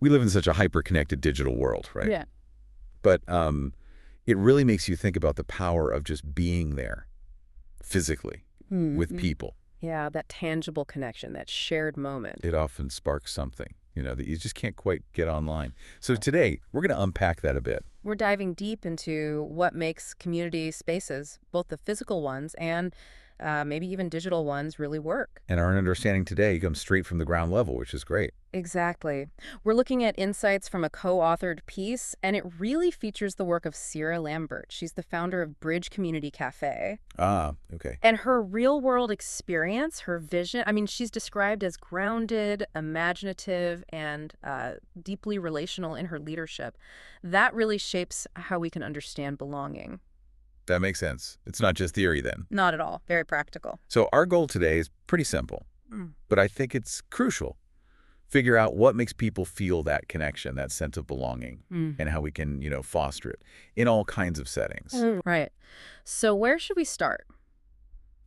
We live in such a hyper-connected digital world, right? Yeah. But it really makes you think about the power of just being there physically with people. Yeah, that tangible connection, that shared moment. It often sparks something, that you just can't quite get online. So today, we're going to unpack that a bit. We're diving deep into what makes community spaces, both the physical ones and maybe even digital ones, really work. And our understanding today comes straight from the ground level, which is great. Exactly. We're looking at insights from a co-authored piece, and it really features the work of Sierra Lambert. She's the founder of Bridge Community Café. Ah, okay. And her real-world experience, her vision, I mean, she's described as grounded, imaginative, and deeply relational in her leadership. That really shapes how we can understand belonging. That makes sense. It's not just theory then. Not at all. Very practical. So our goal today is pretty simple, but I think it's crucial. Figure out what makes people feel that connection, that sense of belonging, and how we can, foster it in all kinds of settings. Right. So where should we start?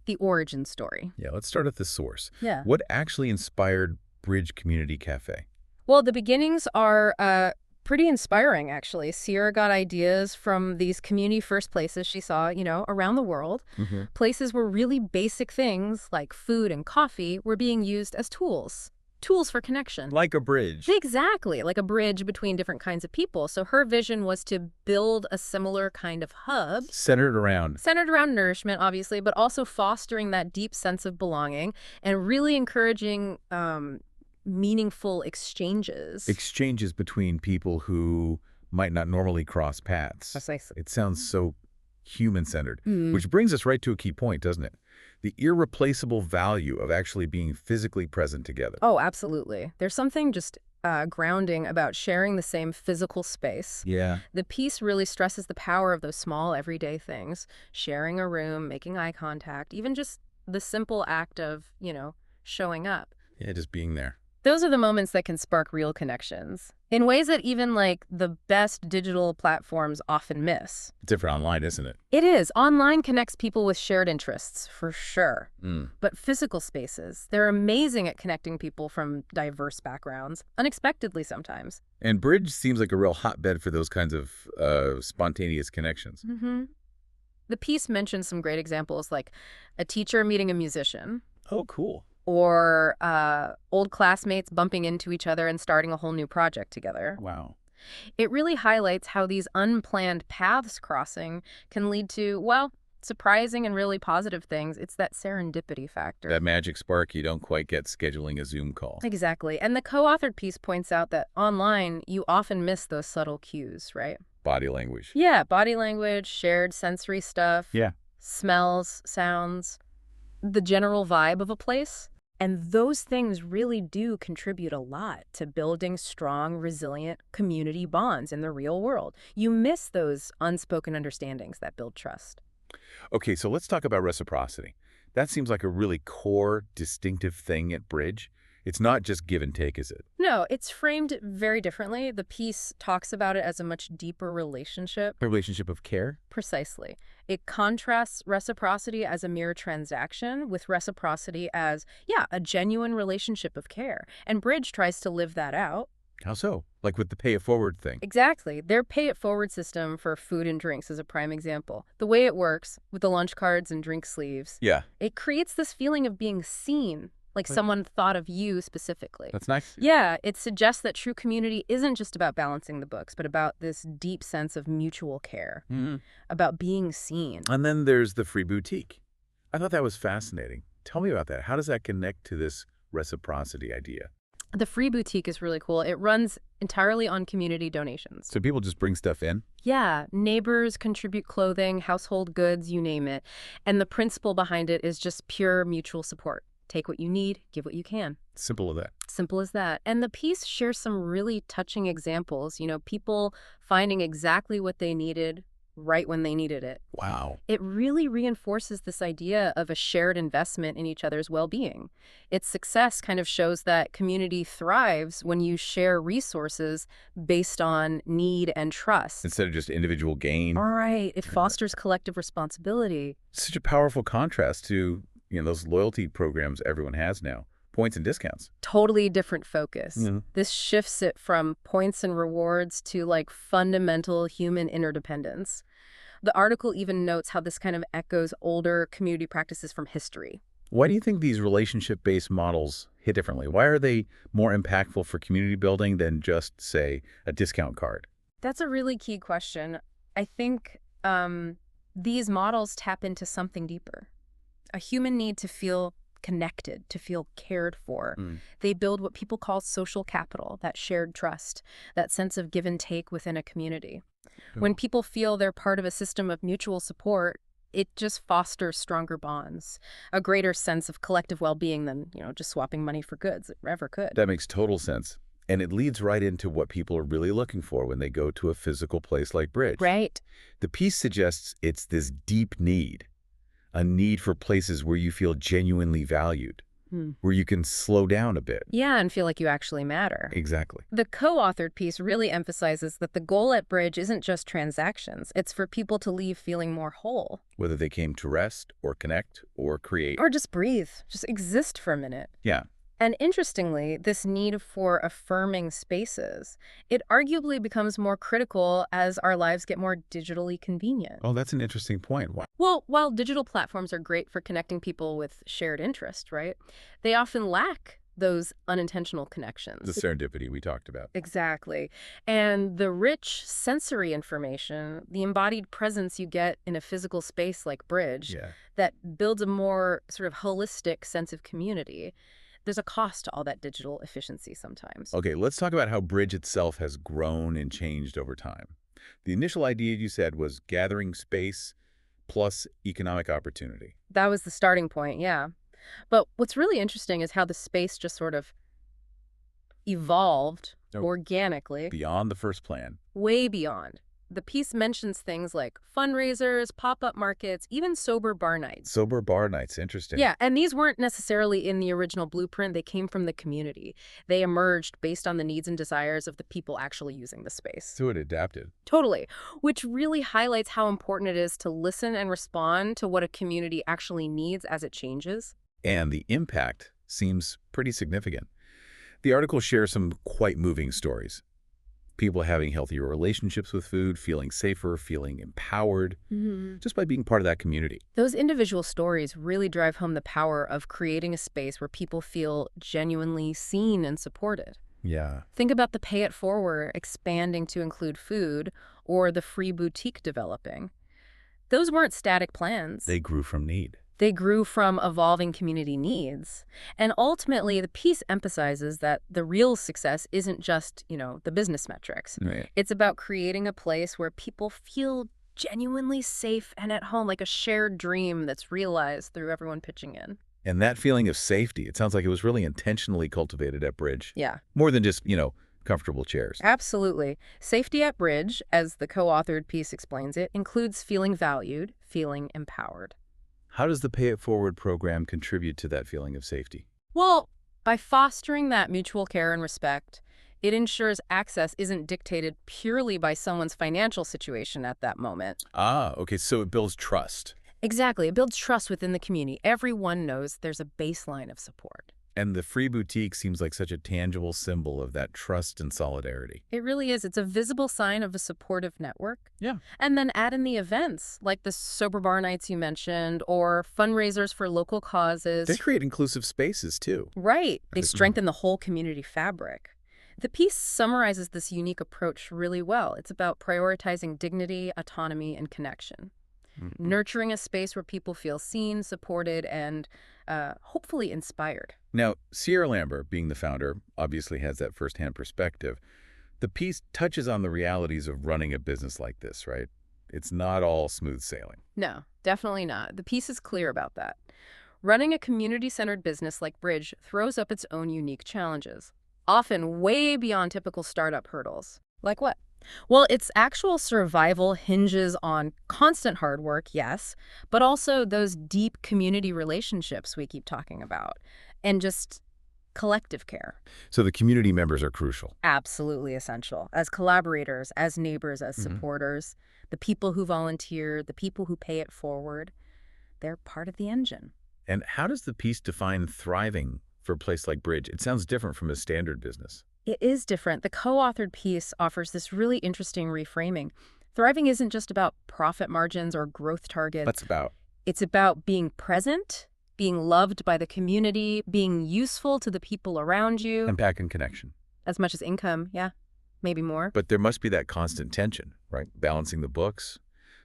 The origin story. Yeah, let's start at the source. Yeah. What actually inspired Bridge Community Café? Well, the beginnings are pretty inspiring, actually. Sierra got ideas from these community-first places she saw, around the world. Places where really basic things like food and coffee were being used as tools for connection. Like a bridge. Exactly, like a bridge between different kinds of people. So her vision was to build a similar kind of hub. Centered around Nourishment, obviously, but also fostering that deep sense of belonging and really encouraging meaningful exchanges. Exchanges between people who might not normally cross paths. Precisely. It sounds so human-centered, which brings us right to a key point, doesn't it? The irreplaceable value of actually being physically present together. Oh, absolutely. There's something just grounding about sharing the same physical space. Yeah. The piece really stresses the power of those small everyday things, sharing a room, making eye contact, even just the simple act of, showing up. Yeah, just being there. Those are the moments that can spark real connections in ways that even the best digital platforms often miss. Different online, isn't it? It is. Online connects people with shared interests, for sure. But physical spaces, they're amazing at connecting people from diverse backgrounds, unexpectedly sometimes. And Bridge seems like a real hotbed for those kinds of spontaneous connections. The piece mentions some great examples, like a teacher meeting a musician. Oh, cool. Or old classmates bumping into each other and starting a whole new project together. Wow. It really highlights how these unplanned paths crossing can lead to, surprising and really positive things. It's that serendipity factor. That magic spark you don't quite get scheduling a Zoom call. Exactly. And the co-authored piece points out that online, you often miss those subtle cues, right? Body language. Yeah, body language, shared sensory stuff. Yeah. Smells, sounds, the general vibe of a place. And those things really do contribute a lot to building strong, resilient community bonds in the real world. You miss those unspoken understandings that build trust. Okay, so let's talk about reciprocity. That seems like a really core, distinctive thing at Bridge. It's not just give and take, is it? No, it's framed very differently. The piece talks about it as a much deeper relationship. A relationship of care? Precisely. It contrasts reciprocity as a mere transaction with reciprocity as, a genuine relationship of care. And Bridge tries to live that out. How so? Like with the pay-it-forward thing? Exactly. Their pay-it-forward system for food and drinks is a prime example. The way it works, with the lunch cards and drink sleeves, it creates this feeling of being seen, like someone thought of you specifically. That's nice. Yeah, it suggests that true community isn't just about balancing the books, but about this deep sense of mutual care, about being seen. And then there's the free boutique. I thought that was fascinating. Tell me about that. How does that connect to this reciprocity idea? The free boutique is really cool. It runs entirely on community donations. So people just bring stuff in? Yeah, neighbors contribute clothing, household goods, you name it. And the principle behind it is just pure mutual support. Take what you need, give what you can. Simple as that. Simple as that. And the piece shares some really touching examples, people finding exactly what they needed right when they needed it. Wow. It really reinforces this idea of a shared investment in each other's well-being. Its success kind of shows that community thrives when you share resources based on need and trust. Instead of just individual gain. All right. It fosters collective responsibility. Such a powerful contrast to those loyalty programs everyone has now. points and discounts. Totally different focus. Mm-hmm. This shifts it from points and rewards to like fundamental human interdependence. The article even notes how this kind of echoes older community practices from history. Why do you think these relationship-based models hit differently? Why are they more impactful for community building than just, say, a discount card? That's a really key question. I think these models tap into something deeper. A human need to feel connected, to feel cared for. They build what people call social capital, that shared trust, that sense of give and take within a community. When people feel they're part of a system of mutual support, it just fosters stronger bonds, a greater sense of collective well-being than, just swapping money for goods ever could. That makes total sense. And it leads right into what people are really looking for when they go to a physical place like Bridge. Right. The piece suggests it's this deep need, a need for places where you feel genuinely valued, where you can slow down a bit. Yeah, and feel like you actually matter. Exactly. The co-authored piece really emphasizes that the goal at Bridge isn't just transactions. It's for people to leave feeling more whole. Whether they came to rest or connect or create. Or just breathe, just exist for a minute. Yeah. And interestingly, this need for affirming spaces, it arguably becomes more critical as our lives get more digitally convenient. Oh, that's an interesting point. Wow. Well, while digital platforms are great for connecting people with shared interest, right, they often lack those unintentional connections. The serendipity we talked about. Exactly. And the rich sensory information, the embodied presence you get in a physical space like Bridge, that builds a more sort of holistic sense of community. There's a cost to all that digital efficiency sometimes. Okay, let's talk about how Bridge itself has grown and changed over time. The initial idea you said was gathering space plus economic opportunity. That was the starting point, yeah. But what's really interesting is how the space just sort of evolved organically. Beyond the first plan. Way beyond. The piece mentions things like fundraisers, pop-up markets, even sober bar nights. Sober bar nights, interesting. Yeah, and these weren't necessarily in the original blueprint. They came from the community. They emerged based on the needs and desires of the people actually using the space. So it adapted. Totally, which really highlights how important it is to listen and respond to what a community actually needs as it changes. And the impact seems pretty significant. The article shares some quite moving stories. People having healthier relationships with food, feeling safer, feeling empowered, just by being part of that community. Those individual stories really drive home the power of creating a space where people feel genuinely seen and supported. Yeah. Think about the Pay It Forward expanding to include food or the free boutique developing. Those weren't static plans. They grew from need. They grew from evolving community needs. And ultimately, the piece emphasizes that the real success isn't just, the business metrics. Right. It's about creating a place where people feel genuinely safe and at home, like a shared dream that's realized through everyone pitching in. And that feeling of safety, it sounds like it was really intentionally cultivated at Bridge. Yeah. More than just, comfortable chairs. Absolutely. Safety at Bridge, as the co-authored piece explains it, includes feeling valued, feeling empowered. How does the Pay It Forward program contribute to that feeling of safety? Well, by fostering that mutual care and respect, it ensures access isn't dictated purely by someone's financial situation at that moment. Ah, okay, so it builds trust. Exactly. It builds trust within the community. Everyone knows there's a baseline of support. And the free boutique seems like such a tangible symbol of that trust and solidarity. It really is. It's a visible sign of a supportive network. Yeah. And then add in the events, like the sober bar nights you mentioned, or fundraisers for local causes. They create inclusive spaces, too. Right. They strengthen the whole community fabric. The piece summarizes this unique approach really well. It's about prioritizing dignity, autonomy, and connection. Nurturing a space where people feel seen, supported, and hopefully inspired. Now, Sierra Lambert, being the founder, obviously has that firsthand perspective. The piece touches on the realities of running a business like this, right? It's not all smooth sailing. No, definitely not. The piece is clear about that. Running a community-centered business like Bridge throws up its own unique challenges, often way beyond typical startup hurdles. Like what? Well, its actual survival hinges on constant hard work, yes, but also those deep community relationships we keep talking about, and just collective care. So the community members are crucial. Absolutely essential. As collaborators, as neighbors, as supporters, the people who volunteer, the people who pay it forward, they're part of the engine. And how does the piece define thriving for a place like Bridge. It sounds different from a standard business. It is different. The co-authored piece offers this really interesting reframing. Thriving isn't just about profit margins or growth targets. That's about. It's about being present, being loved by the community, being useful to the people around you. Impact and connection. As much as income, yeah, maybe more. But there must be that constant tension, right? Balancing the books,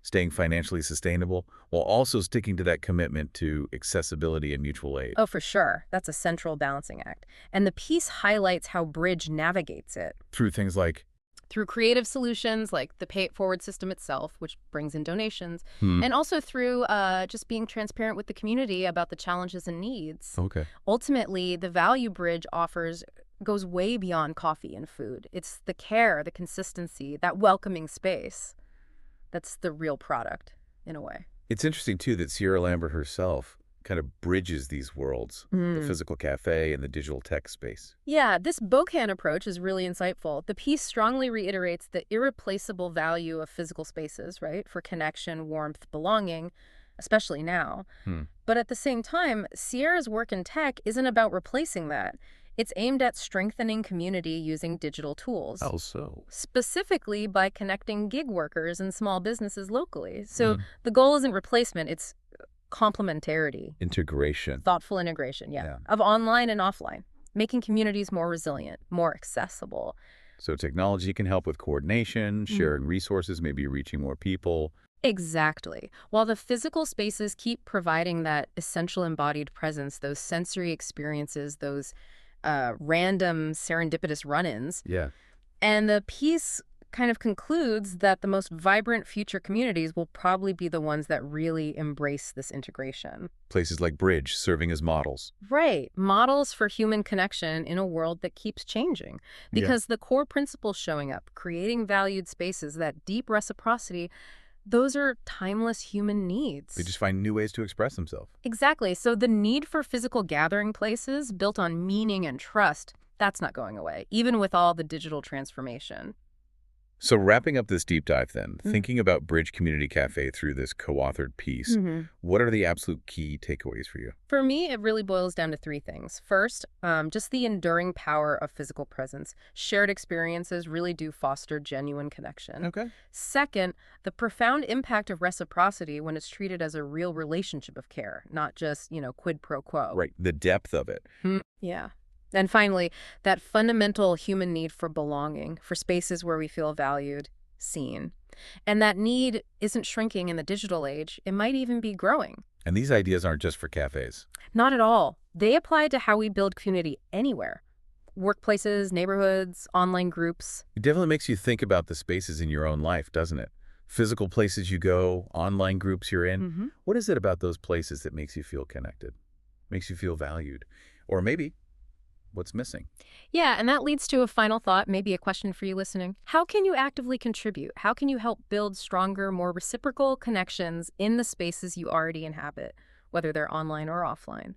staying financially sustainable, while also sticking to that commitment to accessibility and mutual aid. Oh, for sure. That's a central balancing act. And the piece highlights how Bridge navigates it. Through things like? Through creative solutions like the pay-it-forward system itself, which brings in donations, and also through just being transparent with the community about the challenges and needs. Okay. Ultimately, the value Bridge offers goes way beyond coffee and food. It's the care, the consistency, that welcoming space. That's the real product, in a way. It's interesting, too, that Sierra Lambert herself kind of bridges these worlds, the physical cafe and the digital tech space. Yeah, this Bocan approach is really insightful. The piece strongly reiterates the irreplaceable value of physical spaces, right, for connection, warmth, belonging, especially now. But at the same time, Sierra's work in tech isn't about replacing that. It's aimed at strengthening community using digital tools. How so? Specifically by connecting gig workers and small businesses locally. So the goal isn't replacement, it's complementarity. Integration. Thoughtful integration, yeah, of online and offline, making communities more resilient, more accessible. So technology can help with coordination, sharing resources, maybe reaching more people. Exactly. While the physical spaces keep providing that essential embodied presence, those sensory experiences, those random serendipitous run-ins. Yeah. And the piece kind of concludes that the most vibrant future communities will probably be the ones that really embrace this integration. Places like Bridge serving as models. Right. Models for human connection in a world that keeps changing. Because the core principles showing up, creating valued spaces, that deep reciprocity, those are timeless human needs. They just find new ways to express themselves. Exactly. So the need for physical gathering places built on meaning and trust, that's not going away, even with all the digital transformation. So wrapping up this deep dive then, thinking about Bridge Community Café through this co-authored piece, what are the absolute key takeaways for you? For me, it really boils down to three things. First, just the enduring power of physical presence. Shared experiences really do foster genuine connection. Okay. Second, the profound impact of reciprocity when it's treated as a real relationship of care, not just, quid pro quo. Right. The depth of it. Yeah. And finally, that fundamental human need for belonging, for spaces where we feel valued, seen. And that need isn't shrinking in the digital age. It might even be growing. And these ideas aren't just for cafes. Not at all. They apply to how we build community anywhere. Workplaces, neighborhoods, online groups. It definitely makes you think about the spaces in your own life, doesn't it? Physical places you go, online groups you're in. What is it about those places that makes you feel connected, makes you feel valued? Or maybe what's missing? Yeah, and that leads to a final thought, maybe a question for you listening. How can you actively contribute? How can you help build stronger, more reciprocal connections in the spaces you already inhabit, whether they're online or offline?